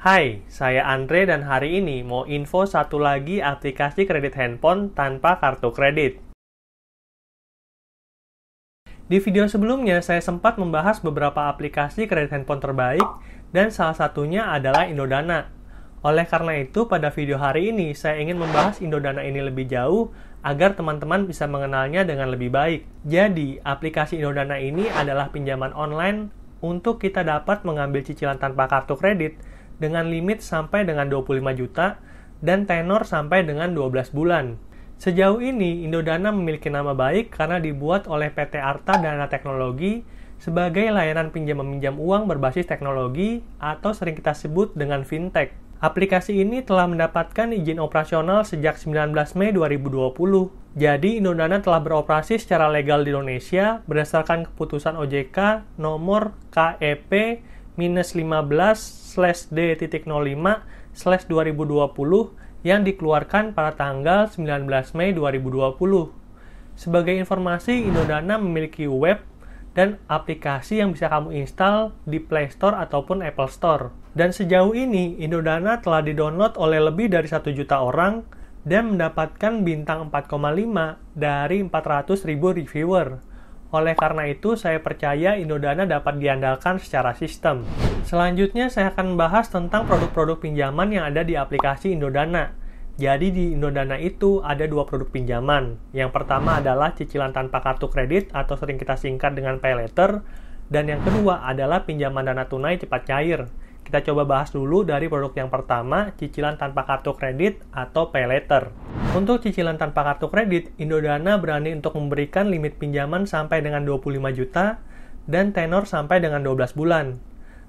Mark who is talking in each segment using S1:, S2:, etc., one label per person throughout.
S1: Hai, saya Andre dan hari ini mau info satu lagi aplikasi kredit handphone tanpa kartu kredit. Di video sebelumnya, saya sempat membahas beberapa aplikasi kredit handphone terbaik dan salah satunya adalah Indodana. Oleh karena itu, pada video hari ini, saya ingin membahas Indodana ini lebih jauh agar teman-teman bisa mengenalnya dengan lebih baik. Jadi, aplikasi Indodana ini adalah pinjaman online untuk kita dapat mengambil cicilan tanpa kartu kredit dengan limit sampai dengan 25 juta dan tenor sampai dengan 12 bulan. Sejauh ini, Indodana memiliki nama baik karena dibuat oleh PT Arta Dana Teknologi sebagai layanan pinjam-meminjam uang berbasis teknologi atau sering kita sebut dengan fintech. Aplikasi ini telah mendapatkan izin operasional sejak 19 Mei 2020. Jadi, Indodana telah beroperasi secara legal di Indonesia berdasarkan keputusan OJK nomor KEP-15/D.05/2020 yang dikeluarkan pada tanggal 19 Mei 2020. Sebagai informasi, Indodana memiliki web dan aplikasi yang bisa kamu install di Play Store ataupun Apple Store. Dan sejauh ini, Indodana telah didownload oleh lebih dari 1 juta orang dan mendapatkan bintang 4,5 dari 400.000 reviewer. Oleh karena itu, saya percaya Indodana dapat diandalkan secara sistem. Selanjutnya, saya akan membahas tentang produk-produk pinjaman yang ada di aplikasi Indodana. Jadi, di Indodana itu ada 2 produk pinjaman. Yang pertama adalah cicilan tanpa kartu kredit atau sering kita singkat dengan PayLater. Dan yang kedua adalah pinjaman dana tunai cepat cair. Kita coba bahas dulu dari produk yang pertama, cicilan tanpa kartu kredit atau PayLater. Untuk cicilan tanpa kartu kredit, Indodana berani untuk memberikan limit pinjaman sampai dengan 25 juta dan tenor sampai dengan 12 bulan.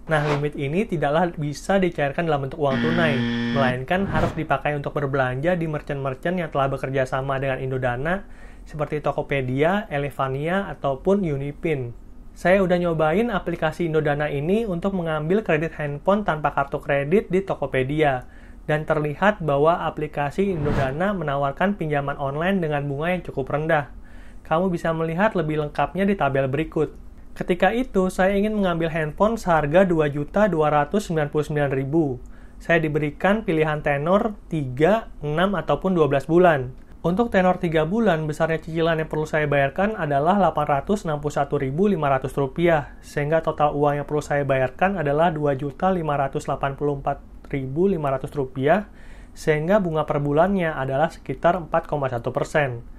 S1: Nah, limit ini tidaklah bisa dicairkan dalam bentuk uang tunai, melainkan harus dipakai untuk berbelanja di merchant-merchant yang telah bekerja sama dengan Indodana, seperti Tokopedia, Elevania, ataupun Unipin. Saya udah nyobain aplikasi Indodana ini untuk mengambil kredit handphone tanpa kartu kredit di Tokopedia, dan terlihat bahwa aplikasi Indodana menawarkan pinjaman online dengan bunga yang cukup rendah. Kamu bisa melihat lebih lengkapnya di tabel berikut. Ketika itu, saya ingin mengambil handphone seharga Rp2.299.000. Saya diberikan pilihan tenor 3, 6, ataupun 12 bulan. Untuk tenor 3 bulan, besarnya cicilan yang perlu saya bayarkan adalah Rp861.500, sehingga total uang yang perlu saya bayarkan adalah Rp2.584.500, sehingga bunga per bulannya adalah sekitar 4,1%.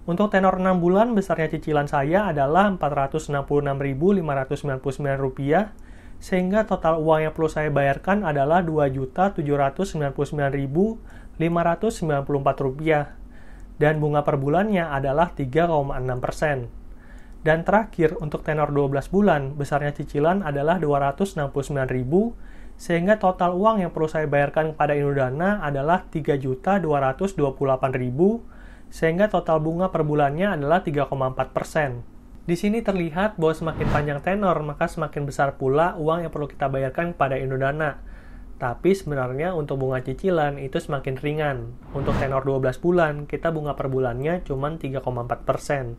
S1: Untuk tenor 6 bulan, besarnya cicilan saya adalah Rp466.599, sehingga total uang yang perlu saya bayarkan adalah Rp2.799.594, dan bunga per bulannya adalah 3,6%. Dan terakhir, untuk tenor 12 bulan, besarnya cicilan adalah Rp269.000, sehingga total uang yang perlu saya bayarkan kepada Indodana adalah Rp3.228.000, sehingga total bunga per bulannya adalah 3,4%. Di sini terlihat bahwa semakin panjang tenor, maka semakin besar pula uang yang perlu kita bayarkan kepada Indodana. Tapi sebenarnya untuk bunga cicilan itu semakin ringan. Untuk tenor 12 bulan, kita bunga per bulannya cuma 3,4%.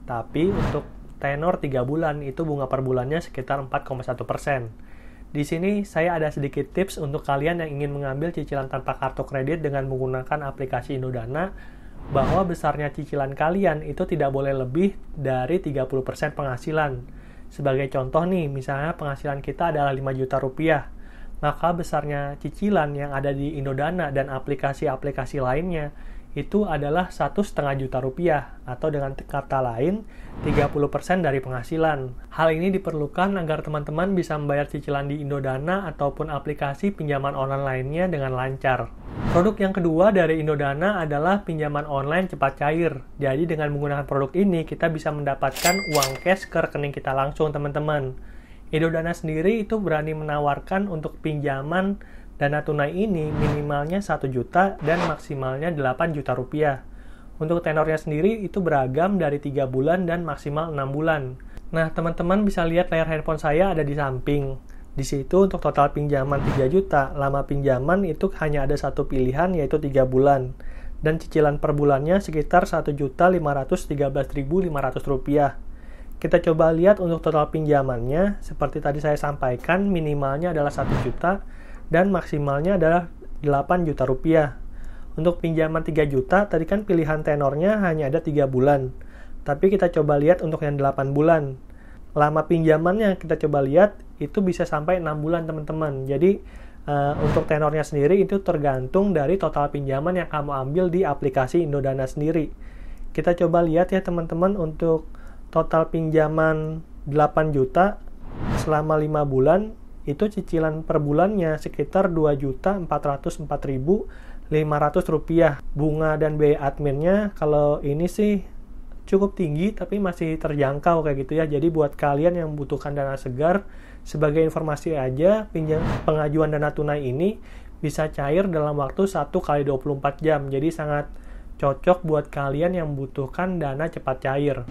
S1: Tapi untuk tenor 3 bulan, itu bunga per bulannya sekitar 4,1%. Di sini saya ada sedikit tips untuk kalian yang ingin mengambil cicilan tanpa kartu kredit dengan menggunakan aplikasi Indodana, bahwa besarnya cicilan kalian itu tidak boleh lebih dari 30% penghasilan. Sebagai contoh nih, misalnya penghasilan kita adalah 5 juta rupiah, maka besarnya cicilan yang ada di Indodana dan aplikasi-aplikasi lainnya itu adalah 1,5 juta rupiah, atau dengan kata lain 30% dari penghasilan. Hal ini diperlukan agar teman-teman bisa membayar cicilan di Indodana ataupun aplikasi pinjaman online lainnya dengan lancar. Produk yang kedua dari Indodana adalah pinjaman online cepat cair. Jadi dengan menggunakan produk ini, kita bisa mendapatkan uang cash ke rekening kita langsung, teman-teman. Indodana sendiri itu berani menawarkan untuk pinjaman dana tunai ini minimalnya 1 juta dan maksimalnya 8 juta rupiah. Untuk tenornya sendiri itu beragam dari 3 bulan dan maksimal 6 bulan. Nah, teman-teman bisa lihat layar handphone saya ada di samping. Di situ untuk total pinjaman 3 juta, lama pinjaman itu hanya ada satu pilihan, yaitu 3 bulan. Dan cicilan per bulannya sekitar Rp1.513.500. Kita coba lihat untuk total pinjamannya, seperti tadi saya sampaikan, minimalnya adalah 1 juta dan maksimalnya adalah 8 juta rupiah. Untuk pinjaman 3 juta, tadi kan pilihan tenornya hanya ada 3 bulan. Tapi kita coba lihat untuk yang 8 bulan. Lama pinjamannya kita coba lihat, itu bisa sampai 6 bulan teman-teman. Jadi, untuk tenornya sendiri itu tergantung dari total pinjaman yang kamu ambil di aplikasi Indodana sendiri. Kita coba lihat ya teman-teman, untuk total pinjaman 8 juta selama 5 bulan, itu cicilan per bulannya sekitar Rp2.404.500. Bunga dan biaya adminnya kalau ini sih cukup tinggi tapi masih terjangkau kayak gitu ya. Jadi buat kalian yang membutuhkan dana segar, sebagai informasi aja, pengajuan dana tunai ini bisa cair dalam waktu 1 kali 24 jam. Jadi sangat cocok buat kalian yang membutuhkan dana cepat cair.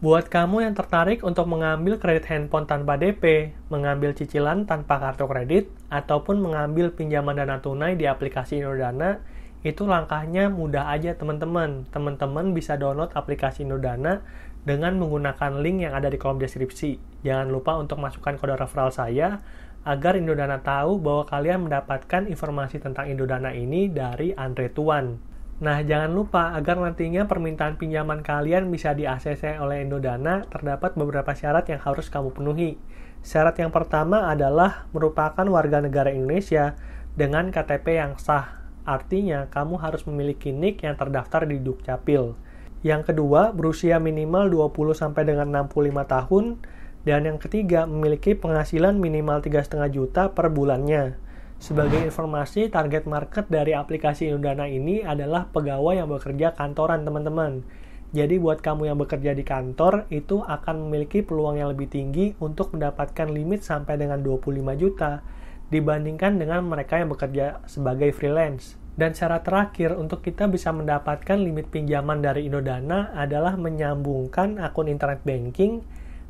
S1: Buat kamu yang tertarik untuk mengambil kredit handphone tanpa DP, mengambil cicilan tanpa kartu kredit, ataupun mengambil pinjaman dana tunai di aplikasi Indodana, itu langkahnya mudah aja teman-teman. Teman-teman bisa download aplikasi Indodana dengan menggunakan link yang ada di kolom deskripsi. Jangan lupa untuk masukkan kode referral saya, agar Indodana tahu bahwa kalian mendapatkan informasi tentang Indodana ini dari Andre Tuan. Nah, jangan lupa agar nantinya permintaan pinjaman kalian bisa di-ACC oleh Indodana, terdapat beberapa syarat yang harus kamu penuhi. Syarat yang pertama adalah merupakan warga negara Indonesia dengan KTP yang sah. Artinya, kamu harus memiliki NIK yang terdaftar di Dukcapil. Yang kedua, berusia minimal 20 sampai dengan 65 tahun. Dan yang ketiga, memiliki penghasilan minimal 3,5 juta per bulannya. Sebagai informasi, target market dari aplikasi Indodana ini adalah pegawai yang bekerja kantoran, teman-teman. Jadi buat kamu yang bekerja di kantor, itu akan memiliki peluang yang lebih tinggi untuk mendapatkan limit sampai dengan 25 juta dibandingkan dengan mereka yang bekerja sebagai freelance. Dan syarat terakhir untuk kita bisa mendapatkan limit pinjaman dari Indodana adalah menyambungkan akun internet banking,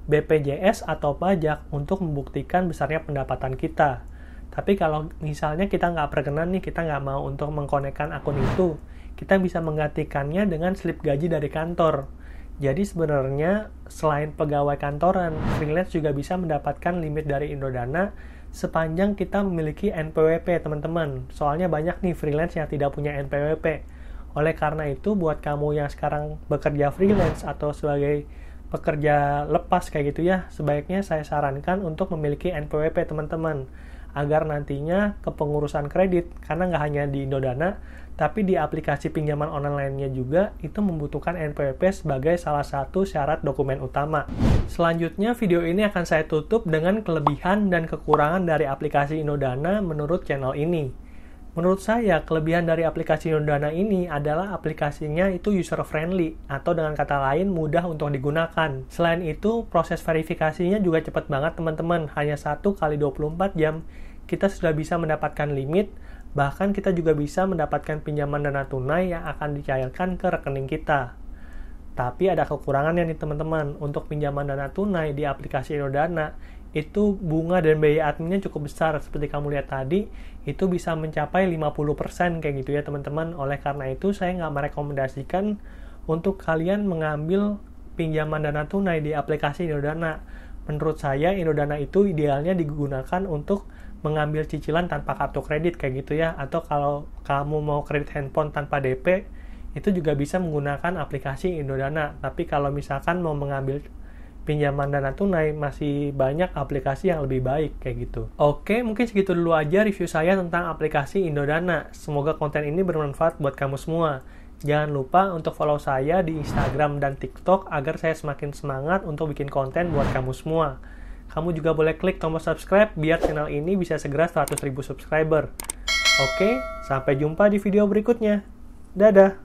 S1: BPJS atau pajak untuk membuktikan besarnya pendapatan kita. Tapi kalau misalnya kita nggak berkenan nih, kita nggak mau untuk mengkonekkan akun itu, kita bisa menggantikannya dengan slip gaji dari kantor. Jadi sebenarnya selain pegawai kantoran, freelance juga bisa mendapatkan limit dari Indodana sepanjang kita memiliki NPWP, teman-teman. Soalnya banyak nih freelance yang tidak punya NPWP. Oleh karena itu, buat kamu yang sekarang bekerja freelance atau sebagai pekerja lepas kayak gitu ya, sebaiknya saya sarankan untuk memiliki NPWP, teman-teman. Agar nantinya kepengurusan kredit, karena nggak hanya di Indodana, tapi di aplikasi pinjaman online lainnya juga, itu membutuhkan NPWP sebagai salah satu syarat dokumen utama. Selanjutnya, video ini akan saya tutup dengan kelebihan dan kekurangan dari aplikasi Indodana menurut channel ini. Menurut saya, kelebihan dari aplikasi Indodana ini adalah aplikasinya itu user-friendly, atau dengan kata lain, mudah untuk digunakan. Selain itu, proses verifikasinya juga cepat banget teman-teman, hanya 1 kali 24 jam, kita sudah bisa mendapatkan limit, bahkan kita juga bisa mendapatkan pinjaman dana tunai yang akan dicairkan ke rekening kita. Tapi ada kekurangannya nih teman-teman, untuk pinjaman dana tunai di aplikasi Indodana, itu bunga dan biaya adminnya cukup besar. Seperti kamu lihat tadi, itu bisa mencapai 50% kayak gitu ya teman-teman. Oleh karena itu, saya nggak merekomendasikan untuk kalian mengambil pinjaman dana tunai di aplikasi Indodana. Menurut saya, Indodana itu idealnya digunakan untuk mengambil cicilan tanpa kartu kredit kayak gitu ya. Atau kalau kamu mau kredit handphone tanpa DP, itu juga bisa menggunakan aplikasi Indodana. Tapi kalau misalkan mau mengambil pinjaman dana tunai, masih banyak aplikasi yang lebih baik kayak gitu. Oke, mungkin segitu dulu aja review saya tentang aplikasi Indodana. Semoga konten ini bermanfaat buat kamu semua. Jangan lupa untuk follow saya di Instagram dan TikTok agar saya semakin semangat untuk bikin konten buat kamu semua. Kamu juga boleh klik tombol subscribe biar channel ini bisa segera 100.000 subscriber. Oke, sampai jumpa di video berikutnya. Dadah!